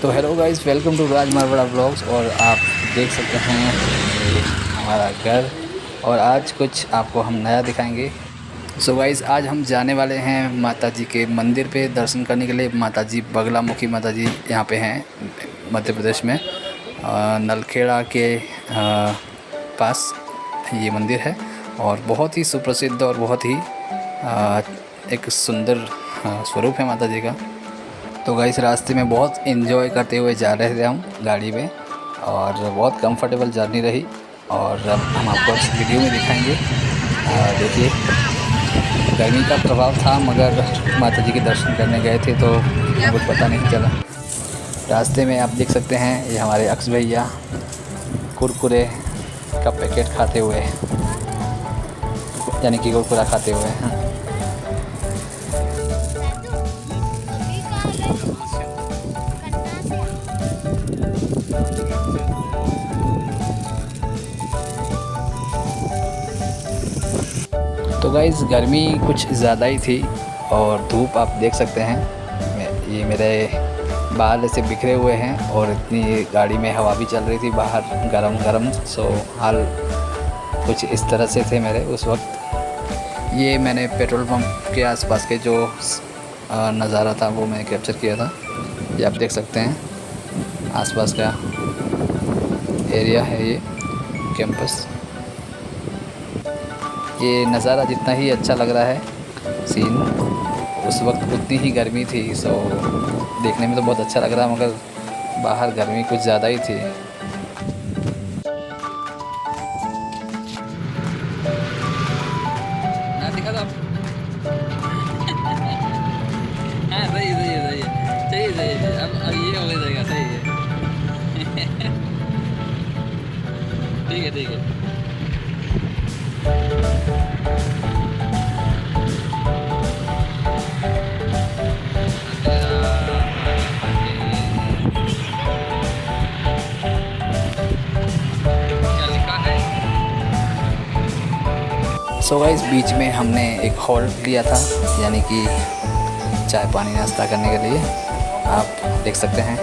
तो hello guys, welcome to Raj Marwada blogs. और आप देख सकते हैं ये हमारा घर। और आज कुछ आपको हम नया दिखाएंगे। सो गाइस, आज हम जाने वाले हैं माता जी के मंदिर पे दर्शन करने के लिए। माता जी बगलामुखी माता जी यहाँ पे हैं मध्य प्रदेश में, नलखेड़ा के पास ये मंदिर है। और बहुत ही सुप्रसिद्ध और बहुत ही एक सुंदर स्वरूप है माता जी का। तो गाइस, रास्ते में बहुत इन्जॉय करते हुए जा रहे थे हम गाड़ी में, और बहुत कंफर्टेबल जर्नी रही। और अब हम आपको इस वीडियो में दिखाएंगे। देखिए, गर्मी का प्रभाव था, मगर माता जी के दर्शन करने गए थे तो कुछ पता नहीं चला। रास्ते में आप देख सकते हैं ये हमारे अक्स भैया कुरकुरे का पैकेट खाते हुए, यानी कि कुरकुरा खाते हुए हैं। तो गाइज़, गर्मी कुछ ज़्यादा ही थी और धूप आप देख सकते हैं। ये मेरे बाल ऐसे बिखरे हुए हैं और इतनी गाड़ी में हवा भी चल रही थी बाहर गरम गरम। सो हाल कुछ इस तरह से थे मेरे उस वक्त। ये मैंने पेट्रोल पंप के आसपास के जो नज़ारा था वो मैंने कैप्चर किया था। ये आप देख सकते हैं आसपास का एरिया है ये कैंपस। ये नज़ारा जितना ही अच्छा लग रहा है सीन, उस वक्त उतनी ही गर्मी थी। सो देखने में तो बहुत अच्छा लग रहा है, मगर बाहर गर्मी कुछ ज़्यादा ही थी। ना दिखा था। हाँ, सही सही सही है, सही सही। अब ये हो जाएगा, सही है। ठीक है, ठीक है। सो गाइस, बीच में हमने एक हॉल्ट लिया था, यानी कि चाय पानी नाश्ता करने के लिए। आप देख सकते हैं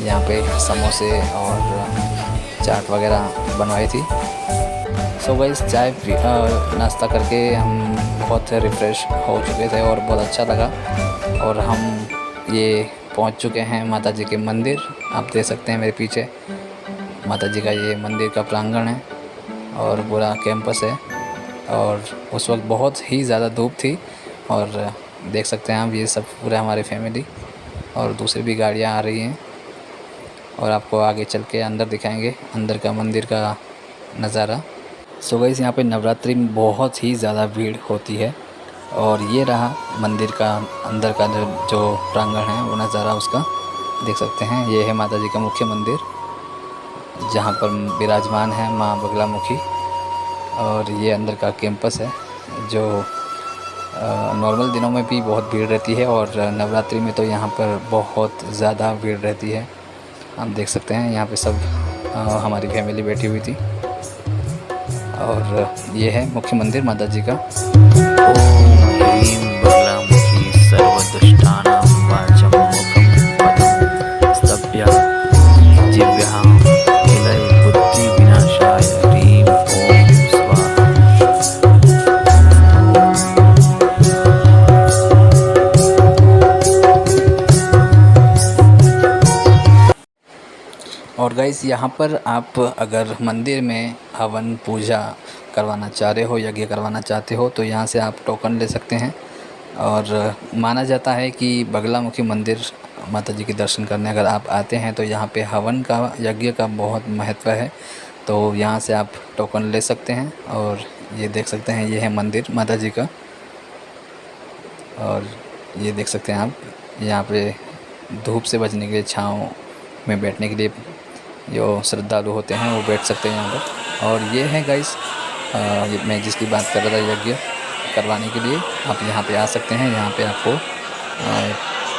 यहाँ पे समोसे और चाट वगैरह बनवाई थी। सो गाइस, चाय नाश्ता करके हम बहुत रिफ़्रेश हो चुके थे और बहुत अच्छा लगा। और हम ये पहुँच चुके हैं माता जी के मंदिर। आप देख सकते हैं मेरे पीछे माता जी का ये मंदिर का प्रांगण है और पूरा कैंपस है। और उस वक्त बहुत ही ज़्यादा धूप थी। और देख सकते हैं आप, ये सब पूरा हमारी फैमिली और दूसरी भी गाड़ियाँ आ रही हैं। और आपको आगे चल के अंदर दिखाएंगे अंदर का मंदिर का नज़ारा। सो गाइस, यहाँ पे नवरात्रि में बहुत ही ज़्यादा भीड़ होती है। और ये रहा मंदिर का अंदर का जो प्रांगण है, वो नज़ारा उसका देख सकते हैं। ये है माता जी का मुख्य मंदिर, जहाँ पर विराजमान है माँ बगलामुखी। और ये अंदर का कैंपस है, जो नॉर्मल दिनों में भी बहुत भीड़ रहती है, और नवरात्रि में तो यहाँ पर बहुत ज़्यादा भीड़ रहती है। आप देख सकते हैं यहाँ पे सब हमारी फैमिली बैठी हुई थी। और ये है मुख्य मंदिर माता जी का। ओम ह्रीं बगलामुखी सर्वदुष्टानां वाचम्मुखं पदं स्तभ्यः जिह्वां विलय बुद्धिविनाशाय ह्रीं ओम स्वाहा। और गाइस, यहाँ पर आप अगर मंदिर में हवन पूजा करवाना चाह रहे हो, यज्ञ करवाना चाहते हो, तो यहाँ से आप टोकन ले सकते हैं। और माना जाता है कि बगलामुखी मंदिर माता जी के दर्शन करने अगर आप आते हैं तो यहाँ पे हवन का, यज्ञ का बहुत महत्व है। तो यहाँ से आप टोकन ले सकते हैं। और ये देख सकते हैं, ये है मंदिर माता जी का। और ये देख सकते हैं आप, यहाँ पे धूप से बचने के लिए छाँव में बैठने के लिए जो श्रद्धालु होते हैं वो बैठ सकते हैं यहाँ पर। और ये है गाइस, मैं जिसकी बात कर रहा था, यज्ञ करवाने के लिए आप यहाँ पे आ सकते हैं। यहाँ पे आपको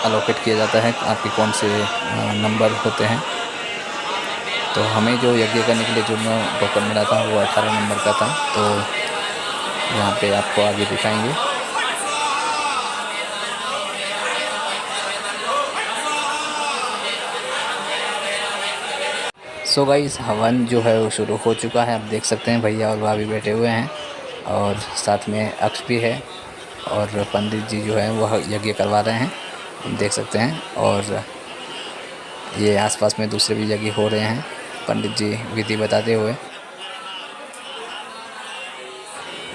अलोकेट किया जाता है आपके कौन से नंबर होते हैं। तो हमें जो यज्ञ करने के लिए जो टोकन मिला था वो 18 नंबर का था। तो यहाँ पे आपको आगे दिखाएंगे। सो गाइस हवन जो है वो शुरू हो चुका है। आप देख सकते हैं भैया और भाभी बैठे हुए हैं और साथ में अक्ष भी है और पंडित जी जो है वह यज्ञ करवा रहे हैं, हम देख सकते हैं। और ये आसपास में दूसरे भी यज्ञ हो रहे हैं, पंडित जी विधि बताते हुए।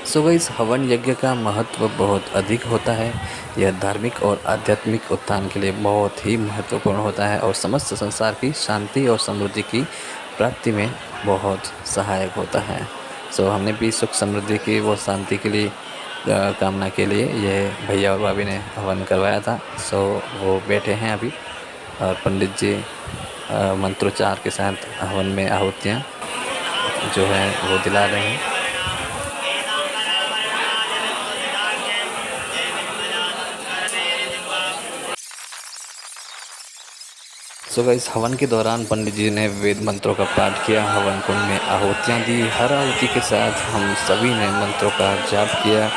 सो गाइस हवन यज्ञ का महत्व बहुत अधिक होता है। यह धार्मिक और आध्यात्मिक उत्थान के लिए बहुत ही महत्वपूर्ण होता है और समस्त संसार की शांति और समृद्धि की प्राप्ति में बहुत सहायक होता है। सो हमने भी सुख समृद्धि की वो शांति के लिए कामना के लिए यह भैया और भाभी ने हवन करवाया था। सो वो बैठे हैं अभी और पंडित जी मंत्रोच्चार के साथ हवन में आहुतियाँ जो है वो दिला रहे हैं। सो गाइस हवन के दौरान पंडित जी ने वेद मंत्रों का पाठ किया, हवन कुंड में आहुतियाँ दी। हर आहुति के साथ हम सभी ने मंत्रों का जाप किया।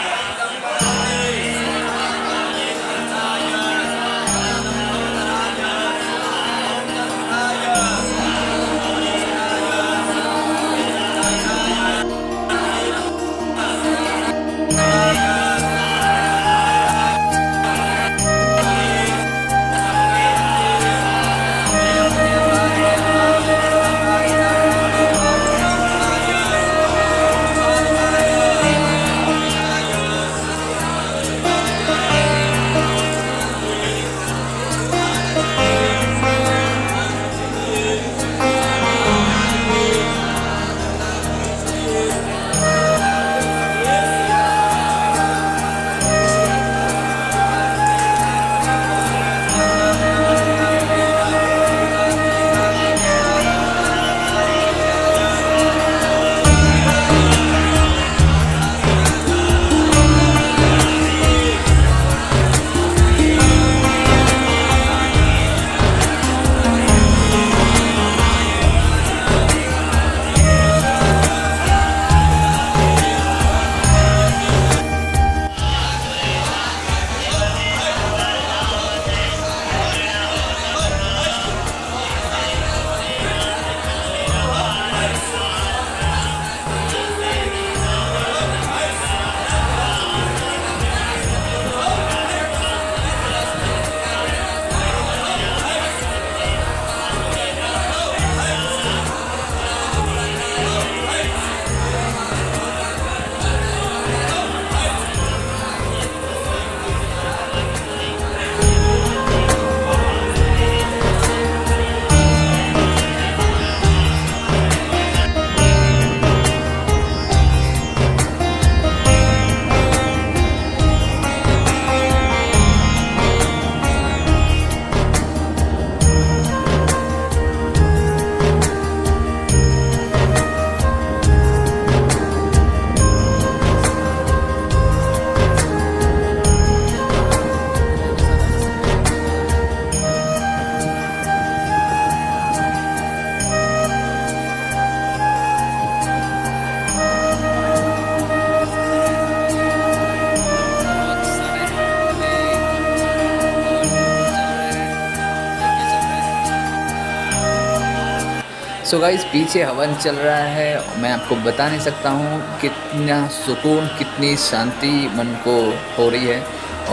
सो गाइस पीछे हवन चल रहा है, मैं आपको बता नहीं सकता हूँ कितना सुकून, कितनी शांति मन को हो रही है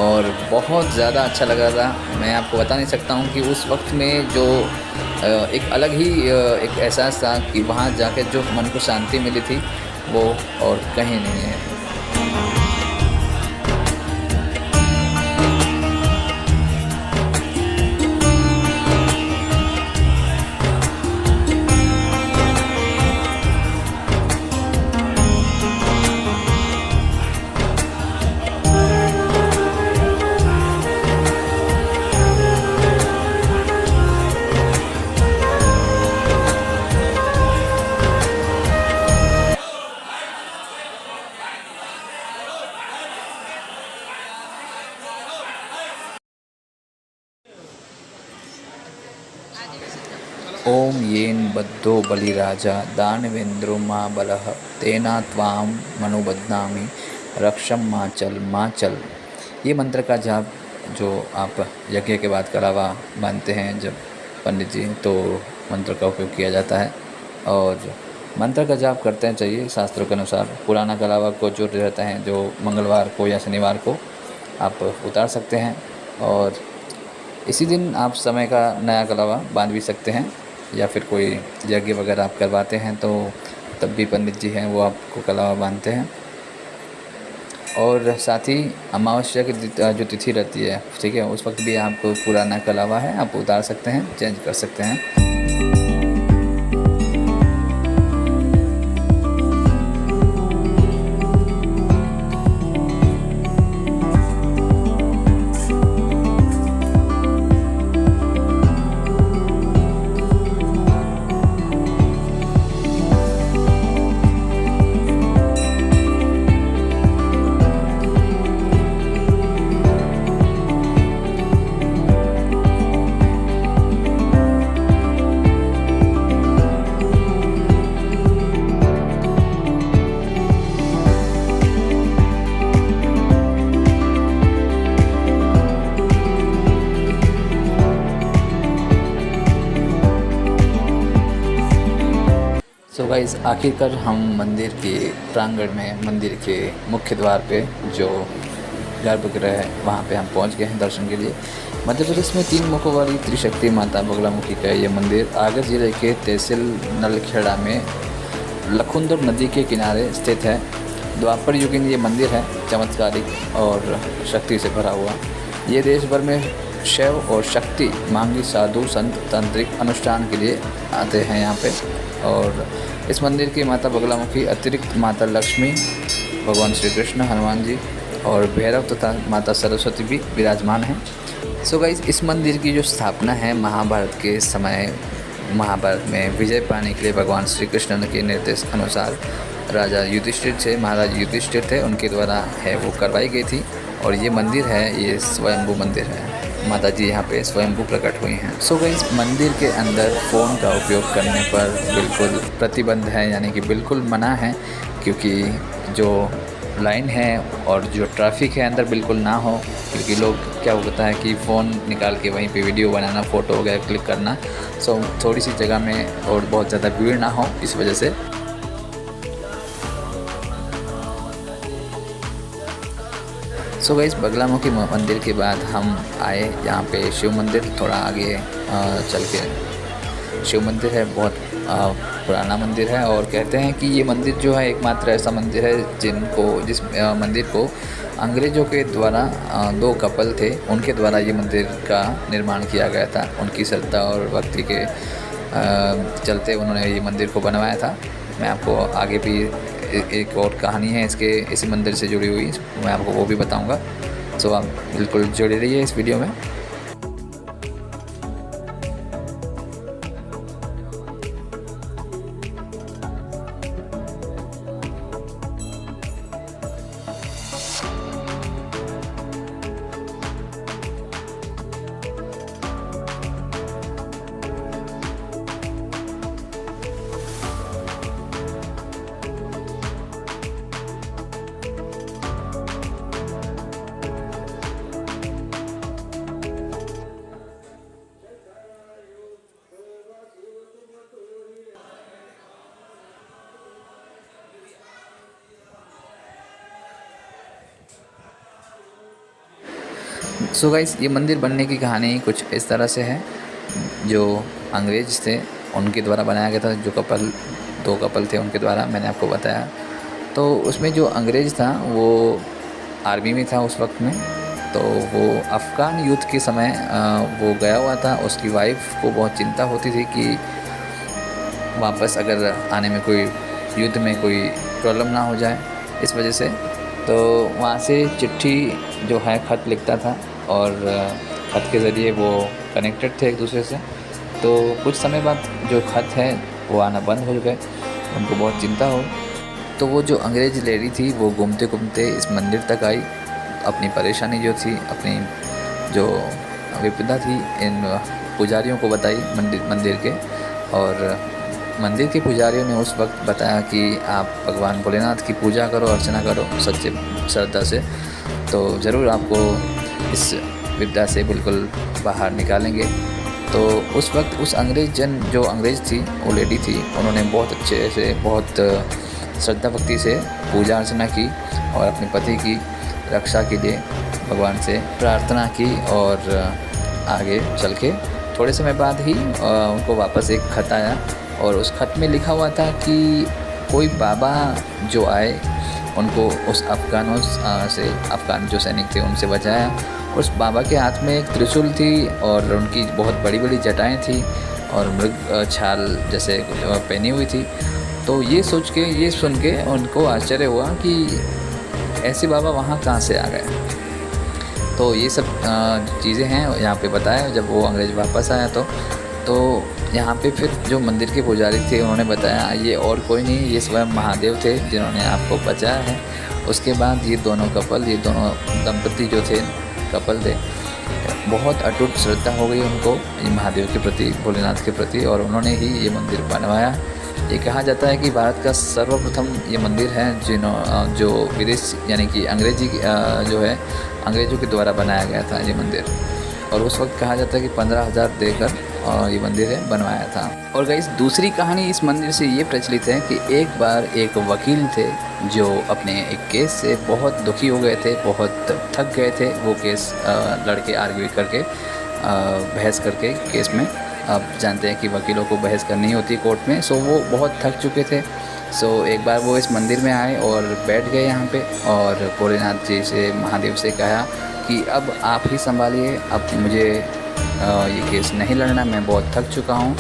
और बहुत ज़्यादा अच्छा लग रहा था। मैं आपको बता नहीं सकता हूँ कि उस वक्त में जो एक अलग ही एक एहसास था कि वहाँ जाकर जो मन को शांति मिली थी वो और कहीं नहीं है। ओम येन बद्धो बलिराजा दानवेंद्रो माँ बलः तेना त्वां मनुबध्नामि रक्षम माँ चल। ये मंत्र का जाप जो आप यज्ञ के बाद करावा मानते हैं जब पंडित जी, तो मंत्र का उपयोग किया जाता है। और मंत्र का जाप करते चाहिए। शास्त्रों के अनुसार पुराना कलावा को जो रहता है, जो मंगलवार को या शनिवार को आप उतार सकते हैं, और इसी दिन आप समय का नया कलावा बांध भी सकते हैं, या फिर कोई यज्ञ वगैरह आप करवाते हैं तो तब भी पंडित जी हैं वो आपको कलावा बांधते हैं। और साथ ही अमावस्या की जो तिथि रहती है, ठीक है, उस वक्त भी आप पुराना कलावा है आप उतार सकते हैं, चेंज कर सकते हैं। सो गाइस, आखिरकार हम मंदिर के प्रांगण में, मंदिर के मुख्य द्वार पे जो गर्भगृह है वहाँ पे हम पहुँच गए हैं दर्शन के लिए। मध्य प्रदेश में 3 मुखों वाली त्रिशक्ति माता बगलामुखी का ये मंदिर आगर जिले के तहसील नलखेड़ा में लखुंदर नदी के किनारे स्थित है। द्वापर युगीन ये मंदिर है, चमत्कारिक और शक्ति से भरा हुआ। ये देश भर में शैव और शक्ति मांगी साधु संत तांत्रिक अनुष्ठान के लिए आते हैं यहाँ पे। और इस मंदिर की माता बगलामुखी अतिरिक्त माता लक्ष्मी, भगवान श्री कृष्ण, हनुमान जी और भैरव तथा माता सरस्वती भी विराजमान हैं। सो गाइस, इस मंदिर की जो स्थापना है महाभारत के समय, महाभारत में विजय पाने के लिए भगवान श्री कृष्ण के निर्देश अनुसार राजा युधिष्ठिर थे, महाराज युधिष्ठिर थे, उनके द्वारा है वो करवाई गई थी। और ये मंदिर है, ये स्वयंभू मंदिर है, माता जी यहाँ पे स्वयंभू प्रकट हुई हैं। सो गाइस, मंदिर के अंदर फ़ोन का उपयोग करने पर बिल्कुल प्रतिबंध है, यानी कि बिल्कुल मना है, क्योंकि जो लाइन है और जो ट्रैफिक है अंदर बिल्कुल ना हो। क्योंकि लोग क्या होता है कि फ़ोन निकाल के वहीं पे वीडियो बनाना, फ़ोटो वगैरह क्लिक करना, सो थोड़ी सी जगह में और बहुत ज़्यादा भीड़ ना हो, इस वजह से। सो गाइस, बगलामुखी मंदिर के बाद हम आए यहाँ पे शिव मंदिर। थोड़ा आगे चल के शिव मंदिर है, बहुत पुराना मंदिर है। और कहते हैं कि ये मंदिर जो है एकमात्र ऐसा मंदिर है जिस मंदिर को अंग्रेज़ों के द्वारा 2 कपल थे, उनके द्वारा ये मंदिर का निर्माण किया गया था। उनकी श्रद्धा और भक्ति के चलते उन्होंने ये मंदिर को बनवाया था। मैं आपको आगे भी एक और कहानी है इसी मंदिर से जुड़ी हुई, मैं आपको वो भी बताऊंगा। सो आप बिल्कुल जुड़े रहिए इस वीडियो में। सो गाइस, ये मंदिर बनने की कहानी कुछ इस तरह से है। जो अंग्रेज़ थे उनके द्वारा बनाया गया था, जो 2 कपल थे उनके द्वारा, मैंने आपको बताया। तो उसमें जो अंग्रेज़ था वो आर्मी में था उस वक्त में। तो वो अफ़गान युद्ध के समय वो गया हुआ था। उसकी वाइफ को बहुत चिंता होती थी कि वापस अगर आने में कोई युद्ध में कोई प्रॉब्लम ना हो जाए, इस वजह से। तो वहाँ से चिट्ठी जो है, ख़त लिखता था, और ख़त के ज़रिए वो कनेक्टेड थे एक दूसरे से। तो कुछ समय बाद जो ख़त है वो आना बंद हो गए, उनको बहुत चिंता हो। तो वो जो अंग्रेज़ लेडी थी वो घूमते घूमते इस मंदिर तक आई, अपनी परेशानी जो थी, अपनी जो विपदा थी, इन पुजारियों को बताई मंदिर के। और मंदिर के पुजारियों ने उस वक्त बताया कि आप भगवान भोलेनाथ की पूजा करो, अर्चना करो सच्चे श्रद्धा से, तो ज़रूर आपको इस विपदा से बिल्कुल बाहर निकालेंगे। तो उस वक्त उस जो अंग्रेज़ थी, वो लेडी थी, उन्होंने बहुत अच्छे से, बहुत श्रद्धा भक्ति से पूजा अर्चना की और अपने पति की रक्षा के लिए भगवान से प्रार्थना की। और आगे चल के थोड़े समय बाद ही उनको वापस एक खत आया और उस खत में लिखा हुआ था कि कोई बाबा जो आए उनको उस अफ़गान जो सैनिक थे उनसे बचाया। उस बाबा के हाथ में एक त्रिशूल थी और उनकी बहुत बड़ी बड़ी जटाएं थी और मृग छाल जैसे पहनी हुई थी। तो ये सुन के उनको आश्चर्य हुआ कि ऐसे बाबा वहाँ कहाँ से आ गए। तो ये सब चीज़ें हैं यहाँ पे बताया। जब वो अंग्रेज़ वापस आया तो यहाँ पे फिर जो मंदिर के पुजारी थे उन्होंने बताया ये और कोई नहीं, ये स्वयं महादेव थे जिन्होंने आपको बचाया है। उसके बाद ये दोनों दंपति जो थे, कपल थे, बहुत अटूट श्रद्धा हो गई उनको ये महादेव के प्रति, भोलेनाथ के प्रति, और उन्होंने ही ये मंदिर बनवाया। ये कहा जाता है कि भारत का सर्वप्रथम ये मंदिर है जो विदेश यानी कि अंग्रेज़ों के द्वारा बनाया गया था ये मंदिर। और उस वक्त कहा जाता है कि 15,000 देकर ये मंदिर बनवाया था। और गाइस दूसरी कहानी इस मंदिर से ये प्रचलित है कि एक बार एक वकील थे जो अपने एक केस से बहुत दुखी हो गए थे, बहुत थक गए थे। वो केस लड़के आर्ग्यू करके बहस करके केस में, आप जानते हैं कि वकीलों को बहस करनी होती है कोर्ट में। सो वो बहुत थक चुके थे। सो एक बार वो इस मंदिर में आए और बैठ गए यहाँ पे और भोलेनाथ जी से, महादेव से कहा कि अब आप ही संभालिए, अब मुझे ये केस नहीं लड़ना, मैं बहुत थक चुका हूँ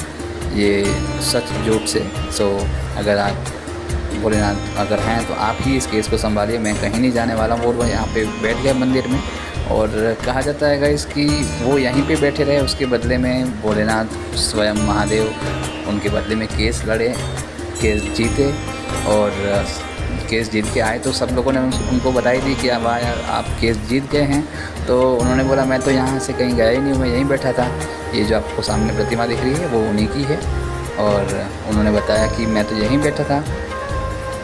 ये सच झूठ से। सो अगर आप भोलेनाथ अगर हैं तो आप ही इस केस को संभालिए, मैं कहीं नहीं जाने वाला हूँ। और वो यहाँ पे बैठ गए मंदिर में। और कहा जाता है गाइस कि वो यहीं पे बैठे रहे, उसके बदले में भोलेनाथ स्वयं महादेव उनके बदले में केस लड़े, केस जीते। और केस जीत के आए तो सब लोगों ने उनको बधाई दी कि अब यार आप केस जीत गए हैं। तो उन्होंने बोला मैं तो यहाँ से कहीं गया ही नहीं हूँ, मैं यहीं बैठा था, ये जो आपको सामने प्रतिमा दिख रही है वो उन्हीं की है। और उन्होंने बताया कि मैं तो यहीं बैठा था,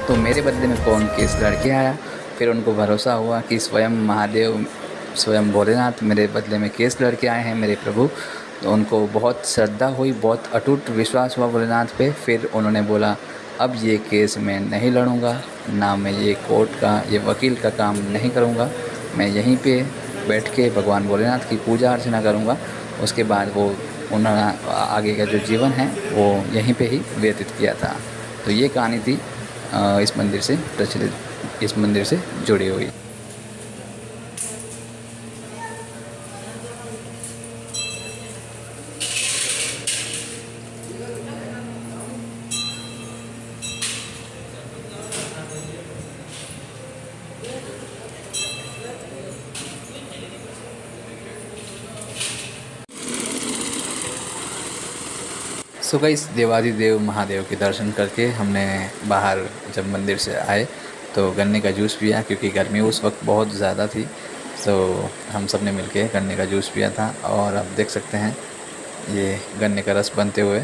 तो मेरे बदले में कौन केस लड़के आया। फिर उनको भरोसा हुआ कि स्वयं महादेव, स्वयं भोलेनाथ मेरे बदले में केस लड़के आए हैं, मेरे प्रभु। तो उनको बहुत श्रद्धा हुई, बहुत अटूट विश्वास हुआ भोलेनाथ पे। फिर उन्होंने बोला अब ये केस मैं नहीं लड़ूंगा, ना मैं ये कोर्ट का, ये वकील का काम नहीं करूंगा, मैं यहीं पे बैठ के भगवान भोलेनाथ की पूजा अर्चना करूंगा। उसके बाद वो उन्होंने आगे का जो जीवन है वो यहीं पे ही व्यतीत किया था। तो ये कहानी थी इस मंदिर से प्रचलित, इस मंदिर से जुड़ी हुई। सो गाइस देवाधिदेव महादेव के दर्शन करके हमने बाहर जब मंदिर से आए तो गन्ने का जूस पिया, क्योंकि गर्मी उस वक्त बहुत ज़्यादा थी। तो हम सब ने मिलके गन्ने का जूस पिया था और आप देख सकते हैं ये गन्ने का रस बनते हुए।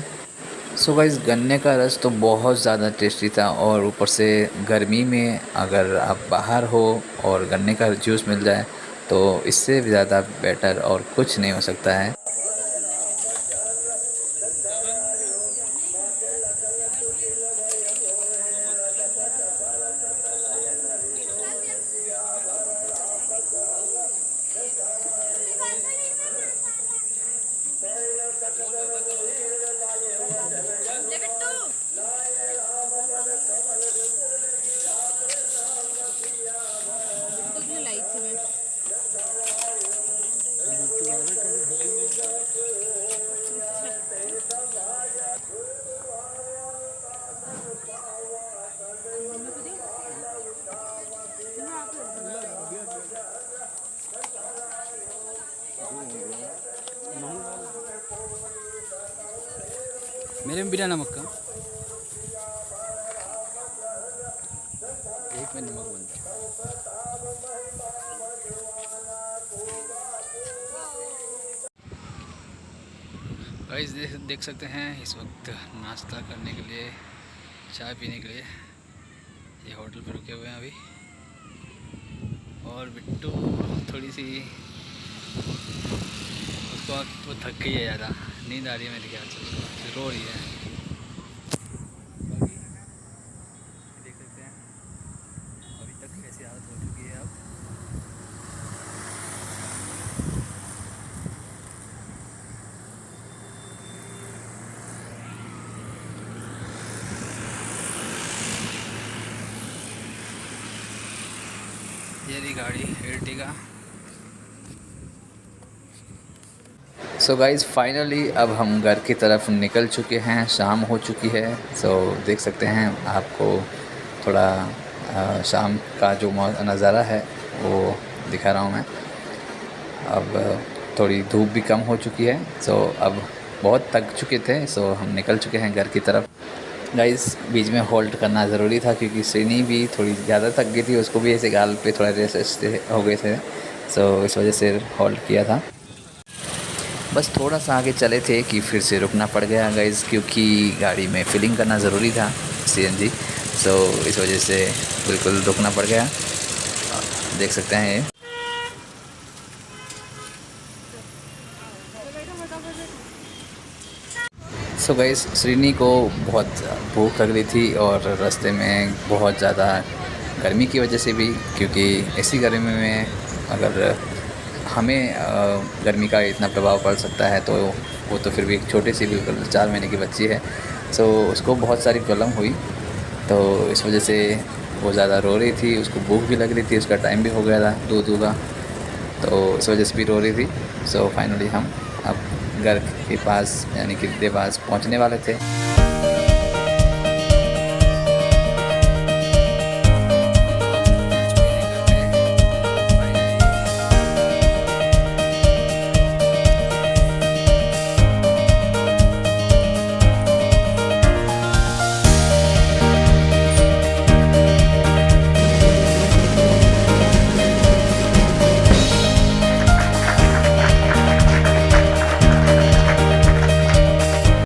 सो गाइस गन्ने का रस तो बहुत ज़्यादा टेस्टी था और ऊपर से गर्मी में अगर आप बाहर हो और गन्ने का जूस मिल जाए तो इससे ज़्यादा बेटर और कुछ नहीं हो सकता है। मेरे में बिना नमक का, एक में नमक बनता है। गाइस देख सकते हैं इस वक्त नाश्ता करने के लिए, चाय पीने के लिए ये होटल पे रुके हुए हैं अभी। और बिट्टू थोड़ी सी उसको वो थक गई है ज़्यादा। नींद आ रही है मेरे ख्याल से, रो रही है। बाकी देख सकते हैं अभी तक कैसी हालत हो चुकी है अब। ये रही गाड़ी एर्टिगा। सो गाइज़ फाइनली अब हम घर की तरफ निकल चुके हैं, शाम हो चुकी है। सो देख सकते हैं आपको थोड़ा शाम का जो नज़ारा है वो दिखा रहा हूँ मैं। अब थोड़ी धूप भी कम हो चुकी है, सो अब बहुत थक चुके थे, सो हम निकल चुके हैं घर की तरफ। गाइस बीच में होल्ड करना ज़रूरी था क्योंकि श्रीनी भी थोड़ी ज़्यादा थक गई थी, उसको भी ऐसे गाल पे थोड़ा रेसेस हो गए थे, सो इस वजह से होल्ड किया था। बस थोड़ा सा आगे चले थे कि फिर से रुकना पड़ गया गाइस, क्योंकि गाड़ी में फिलिंग करना ज़रूरी था सीएनजी, सो इस वजह से बिल्कुल रुकना पड़ गया। देख सकते हैं ये। सो गाइस श्रीनी को बहुत भूख लग रही थी और रास्ते में बहुत ज़्यादा गर्मी की वजह से भी, क्योंकि ऐसी गर्मी में अगर हमें गर्मी का इतना प्रभाव पड़ सकता है तो वो तो फिर भी एक छोटी सी बिल्कुल 4 महीने की बच्ची है, सो उसको बहुत सारी प्रॉब्लम हुई, तो इस वजह से वो ज़्यादा रो रही थी। उसको भूख भी लग रही थी, उसका टाइम भी हो गया था दूध का, तो इस वजह से भी रो रही थी। सो फाइनली हम अब घर के पास यानी कि देवास पहुंचने वाले थे।